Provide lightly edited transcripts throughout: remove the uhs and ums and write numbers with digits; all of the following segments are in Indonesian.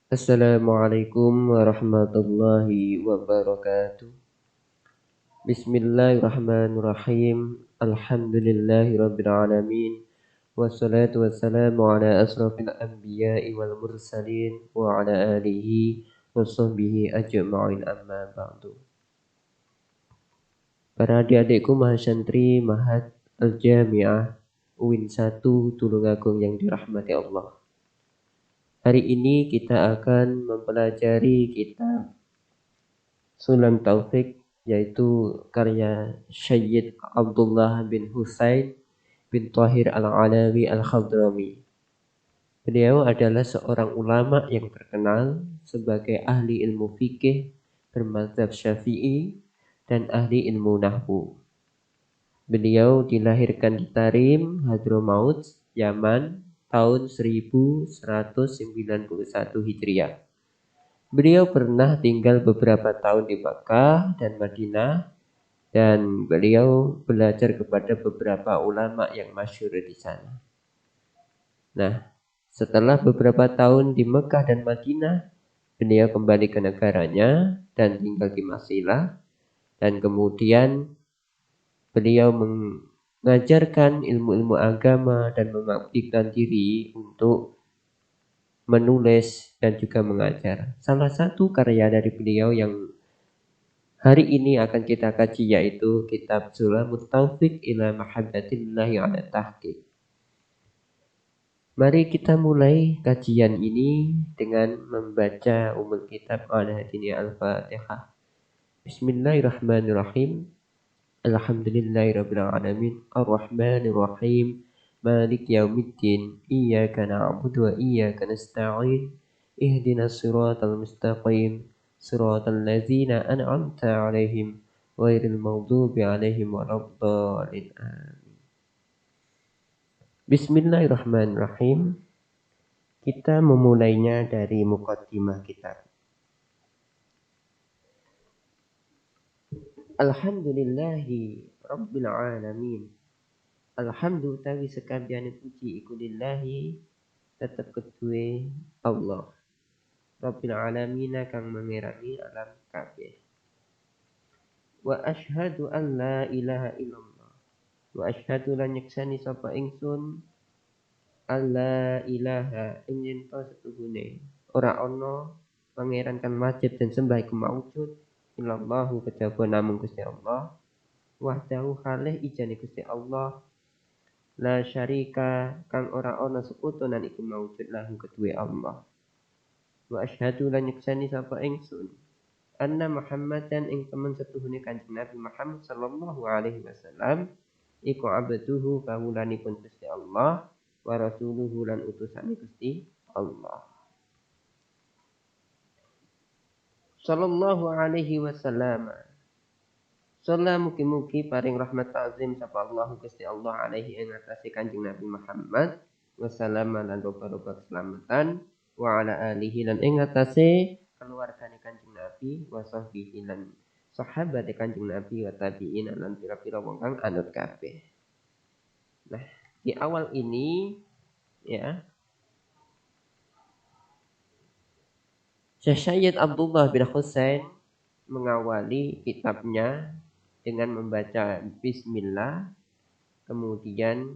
Assalamualaikum warahmatullahi wabarakatuh. Bismillahirrahmanirrahim. Alhamdulillahirabbil alamin. Wassalatu wassalamu ala asrafil anbiya'i wal mursalin wa ala alihi wa sahbihi ajma'in amma ba'du. Para adik-adikku mahasantri Mahat Al-Jami'ah UIN 1 Tulungagung yang dirahmati Allah. Hari ini kita akan mempelajari kitab Sulam Taufik, yaitu karya Syed Abdullah bin Husain bin Tahir Al-Alawi Al-Khadrami. Beliau adalah seorang ulama yang terkenal sebagai ahli ilmu fikih bermadzhab Syafi'i dan ahli ilmu nahwu. Beliau dilahirkan di Tarim, Hadramaut, Yaman tahun 1191 Hijriah. Beliau pernah tinggal beberapa tahun di Makkah dan Madinah, dan beliau belajar kepada beberapa ulama yang masyhur di sana. Nah, setelah beberapa tahun di Makkah dan Madinah, beliau kembali ke negaranya dan tinggal di Masilah, dan kemudian beliau mengajarkan ilmu-ilmu agama dan mengabdikan diri untuk menulis dan juga mengajar. Salah satu karya dari beliau yang hari ini akan kita kaji yaitu kitab Sulamut Taufik ila Mahabbatillahi ala Tahqiq. Mari kita mulai kajian ini dengan membaca umul kitab ala hadini al-Fatihah. Bismillahirrahmanirrahim. Alhamdulillahirabbil alamin. Arrahmanirrahim. Malik yaumiddin. Iyyaka na'budu wa iyyaka nasta'in. Ihdinas siratal mustaqim. Siratal ladzina an'amta 'alaihim ghairil maghdubi 'alaihim waladdallin. Bismillahirrahmanirrahim. Kita memulainya dari muqaddimah kitab. Alhamdulillahi rabbil alamin. Alhamdulillah tawi sekabehane puji iku lillahi tetep kedue Allah. Rabbil alamin kang mengerangi alam kabeh. Wa asyhadu an la ilaha illallah. Wa asyhadu lan nyeksani sapa ingsun alla ilaha ing yen to setuhune ora ana pangeran kang wajib dan sembah iku maujud illallahu kejaba namung Gusti Allah wahdahu khalih ijane Gusti Allah la syarika kang ora ana sekutunan iku maujud lahu kedue Allah. Wa asyhadu lan nyeksani sapa ingsun anna Muhammadan ing temen setuhune Kanjeng Nabi Muhammad sallallahu alaihi wasallam iku abduhu kawulanipun Gusti Allah wa rasuluhu lan utusane Gusti Allah. Sallallahu alaihi wasallam. Salam mugi-mugi paring rahmat ta'zim sapa Allah Gusti Allah alaihi ing atase Kanjeng Nabi Muhammad wasallam lan roba-roba keselamatan wa ala alihi lan ing atase keluargane Kanjeng Nabi wa sahbihi lan sahabat Kanjeng Nabi wa tabi'in lan pira-pira wong kang anut kabeh. Nah, di awal ini ya Syed Abdullah bin Husain mengawali kitabnya dengan membaca bismillah, kemudian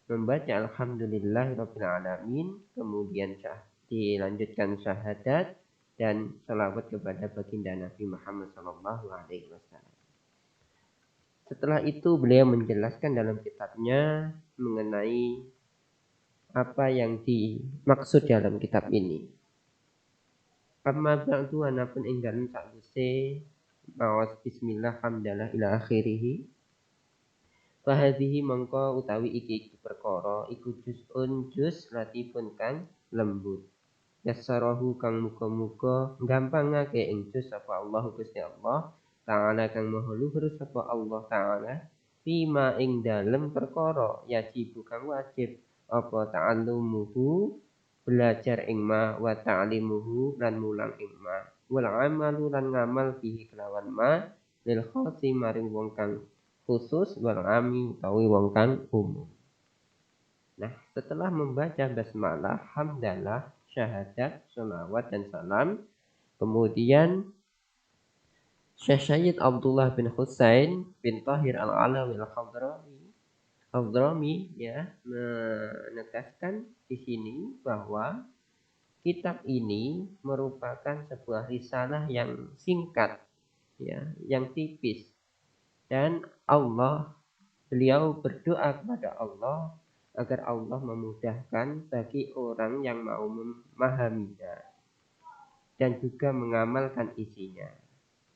membaca alhamdulillahirabbil alamin, kemudian dilanjutkan syahadat dan salawat kepada baginda Nabi Muhammad sallallahu alaihi wasallam. Setelah itu beliau menjelaskan dalam kitabnya mengenai apa yang dimaksud dalam kitab ini. Amma ba'du anapun ing dalem sakwise maos bismillah hamdalah ila akhirih. Fahadhihi mangka utawi iki perkara iku juz latifun kang lembut. Yassarahu kang muga-muga gampangake ing juz sapa Allah Gusti Allah Ta'ala kang maha luhur sapa Allah Ta'ala fima ing dalem perkara yajibu kang wajib apa ta'allumuhu belajar ing ma wa ta'limuhu lan mulang ing ma wal amalu lan ngamal fihi kelawan ma lil khasi maring wong kang khusus wal ami utawi wong kang umum. Nah, setelah membaca basmalah, hamdalah, syahadat, sholawat dan salam. Kemudian Syekh Syed Abdullah bin Husain bin Tahir Al-Alawi Al-Hadrami ya menegaskan di sini bahwa kitab ini merupakan sebuah risalah yang singkat ya, yang tipis, dan beliau berdoa kepada Allah agar Allah memudahkan bagi orang yang mau memahaminya dan juga mengamalkan isinya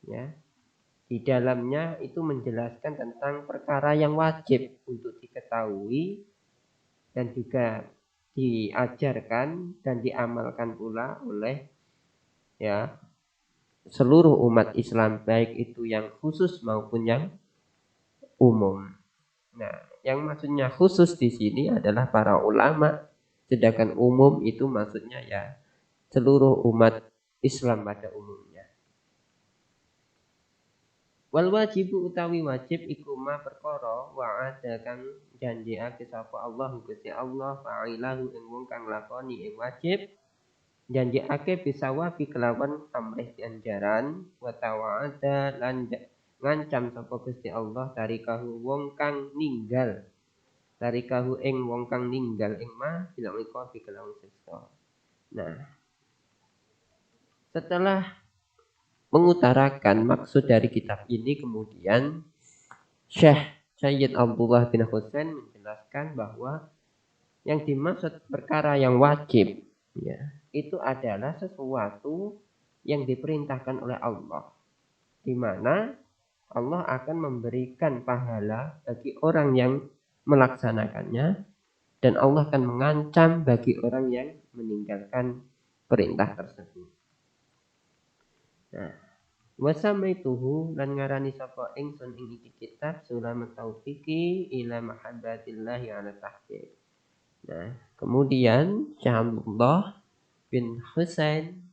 ya. Di dalamnya itu menjelaskan tentang perkara yang wajib untuk diketahui dan juga diajarkan dan diamalkan pula oleh ya seluruh umat Islam, baik itu yang khusus maupun yang umum. Nah, yang maksudnya khusus di sini adalah para ulama, sedangkan umum itu maksudnya ya seluruh umat Islam pada umumnya. Wal wajibu utawi wajib iku ma perkara wa'ada kang janjiake sapa Allah Gusti Allah fa'ilahu ing wong kang lakoni ing wajib, janjiake bisawabi kelawan amrih ganjaran, wa tawa'ada lan ngancam sapa Gusti Allah tarikahu wong kang ninggal, tarikahu ing wong kang ninggal ing ma bila iku kelawan siksa. Nah, setelah mengutarakan maksud dari kitab ini, kemudian Syekh Syed Abdullah bin Husain menjelaskan bahwa yang dimaksud perkara yang wajib ya, itu adalah sesuatu yang diperintahkan oleh Allah, di mana Allah akan memberikan pahala bagi orang yang melaksanakannya, dan Allah akan mengancam bagi orang yang meninggalkan perintah tersebut. Nah, wasamaituhu lan ngarani sapa ingsun ing iki kitab Sulamat Taufiqi ila mahabbatillahi ala tahqiq. Nah, kemudian Syekh Abdullah bin Husain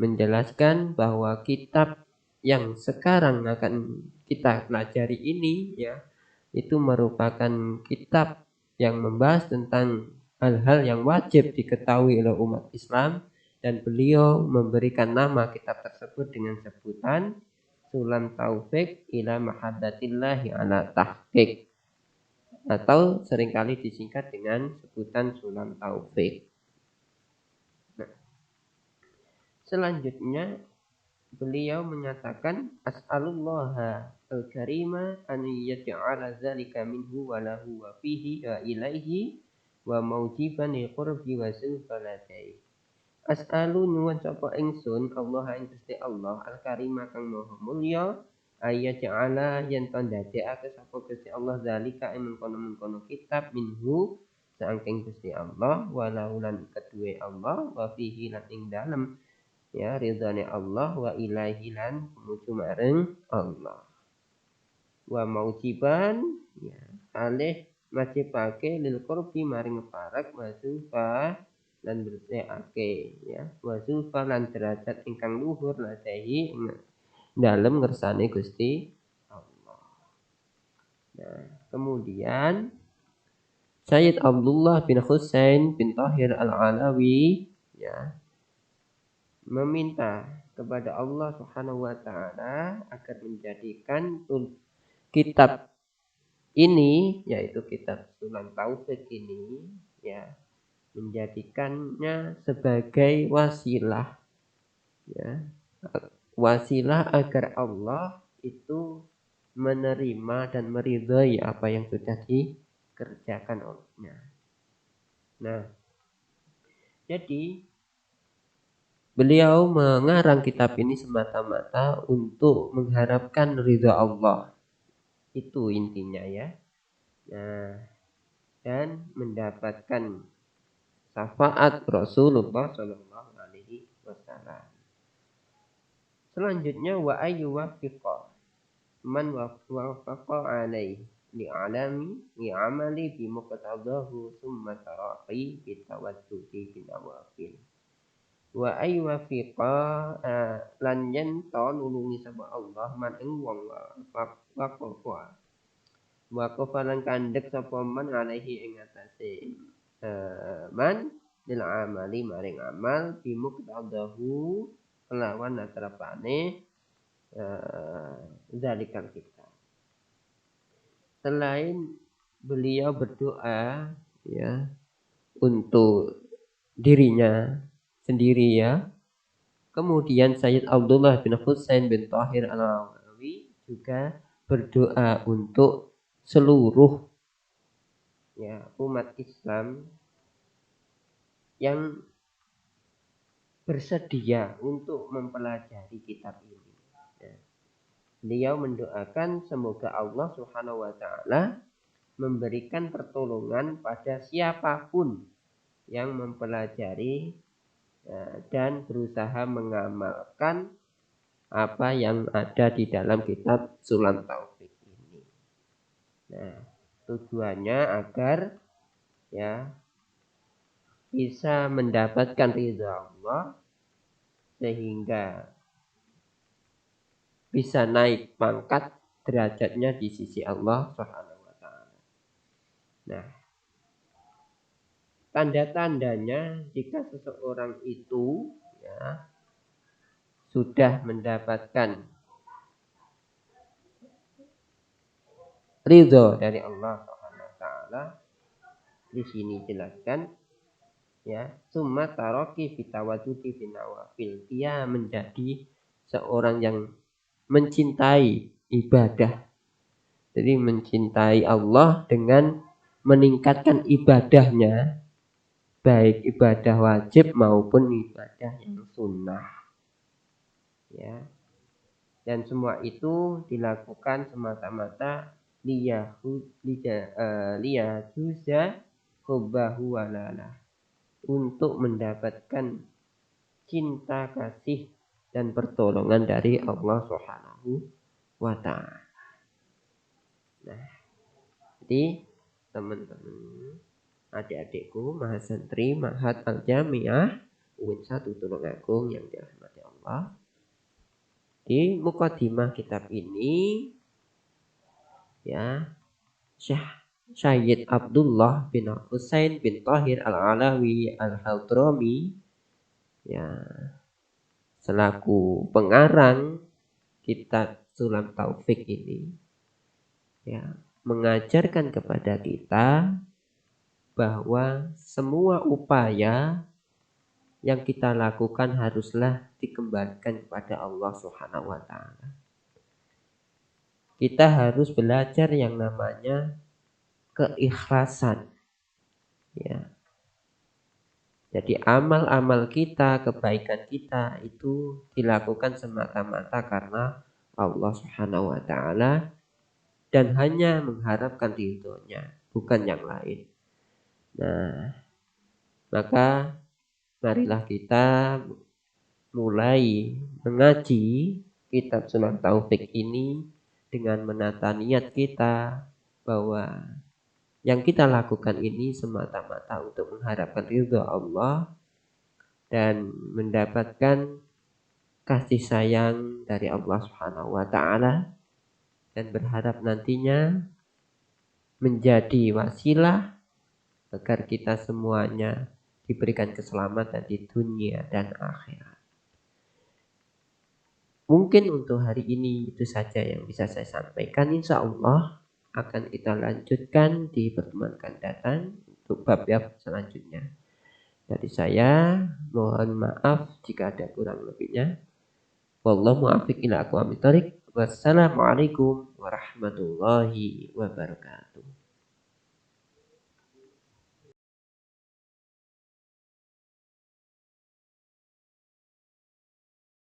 menjelaskan bahwa kitab yang sekarang akan kita pelajari ini ya, itu merupakan kitab yang membahas tentang hal-hal yang wajib diketahui oleh umat Islam, dan beliau memberikan nama kitab tersebut dengan sebutan Sulam Taufik ila Mahabbatillahi ala Tahqiq, atau seringkali disingkat dengan sebutan Sulam Taufik. Nah, selanjutnya beliau menyatakan as'alullaha al-karima an yaj'ala dzalika minhu wa lahu wa fihi wa ilaihi wa maujiban li qurbi wa zulfalatai. As'alu nyuwun sapa ingsun Allah ing Gusti Allah al-karima kang maha mulya ayaj'ala yen to ndadekake sapa Gusti Allah zalika ing mengkono-mengkono kitab minhu saking Gusti Allah wa lahu lan kedue Allah wa fihi lan ing dalem ya ridhane Allah wa ilaihi lan menuju mareng Allah. Wa maujiban ya alih majibake lil qurbi maring parak wa zulfa lan berseake ya wa zulfa lan derajat ingkang luhur ladahi dalem ngersane Gusti Allah. Nah, kemudian Syed Abdullah bin Husain bin Tahir Al-Alawi ya meminta kepada Allah Subhanahu wa taala agar menjadikan kitab ini, yaitu kitab Sulam Taufik ini ya, menjadikannya sebagai wasilah ya, wasilah agar Allah itu menerima dan meridhai apa yang sudah dikerjakan olehnya. Nah, jadi beliau mengarang kitab ini semata-mata untuk mengharapkan ridha Allah. Itu intinya ya. Nah, dan mendapatkan syafaat Rasulullah Shallallahu Alaihi Wasallam. Selanjutnya wa ayyu wafiqa man wafaqa alaihi li'alami li'amali bimuqtadahu summa taraqi bitawaddudi binawafil. Wa ay wafiqa lan yen to nulungi sapa Allah man ing wong waqafa lan kandhek sapa man alaihi ing atase man lil amali maring amal bimuqtadahu kelawan natrapane zalikal kitab. Selain beliau berdoa ya untuk dirinya sendiri ya, kemudian Sayyid Abdullah bin Husain bin Thahir Al-Alawi juga berdoa untuk seluruh ya umat Islam yang bersedia untuk mempelajari kitab ini. Ya. Beliau mendoakan semoga Allah Subhanahu wa taala memberikan pertolongan pada siapapun yang mempelajari dan berusaha mengamalkan apa yang ada di dalam kitab Sulam Taufik ini. Nah, tujuannya agar ya bisa mendapatkan ridha Allah sehingga bisa naik pangkat derajatnya di sisi Allah Subhanahu wa taala. Nah, tanda-tandanya jika seseorang itu ya sudah mendapatkan ridho dari Allah Subhanahu wa taala, di sini jelaskan ya, summa taraki fitawadudi finawafil. Dia menjadi seorang yang mencintai ibadah. Jadi mencintai Allah dengan meningkatkan ibadahnya, baik ibadah wajib maupun ibadah yang sunnah. Ya. Dan semua itu dilakukan semata-mata liyajuza hubbahu walalah, untuk mendapatkan cinta kasih dan pertolongan dari Allah Subhanahu wa taala. Nah, jadi teman-teman, adik-adikku, mahasantri Ma'had Al-Jami'ah UIN 1 Tulungagung yang dirahmati Allah. Di mukadimah kitab ini ya, Syekh Abdullah bin Husain bin Thahir Al-Alawi Al-Hadrami ya selaku pengarang kitab Sulam Taufik ini ya mengajarkan kepada kita bahwa semua upaya yang kita lakukan haruslah dikembalikan kepada Allah Subhanahu wa taala. Kita harus belajar yang namanya keikhlasan. Ya. Jadi amal-amal kita, kebaikan kita itu dilakukan semata-mata karena Allah Subhanahu wa taala dan hanya mengharapkan ridhonya, bukan yang lain. Nah, maka marilah kita mulai mengaji kitab Sulam Taufik ini dengan menata niat kita bahwa yang kita lakukan ini semata-mata untuk mengharapkan ridha Allah dan mendapatkan kasih sayang dari Allah Subhanahu wa taala, dan berharap nantinya menjadi wasilah agar kita semuanya diberikan keselamatan di dunia dan akhirat. Mungkin untuk hari ini itu saja yang bisa saya sampaikan. Insya Allah akan kita lanjutkan di pertemuan akan datang untuk bab-bab selanjutnya. Dari saya mohon maaf jika ada kurang lebihnya. Wallahu muwaffiq ila aqwamit thoriq. Wassalamualaikum warahmatullahi wabarakatuh.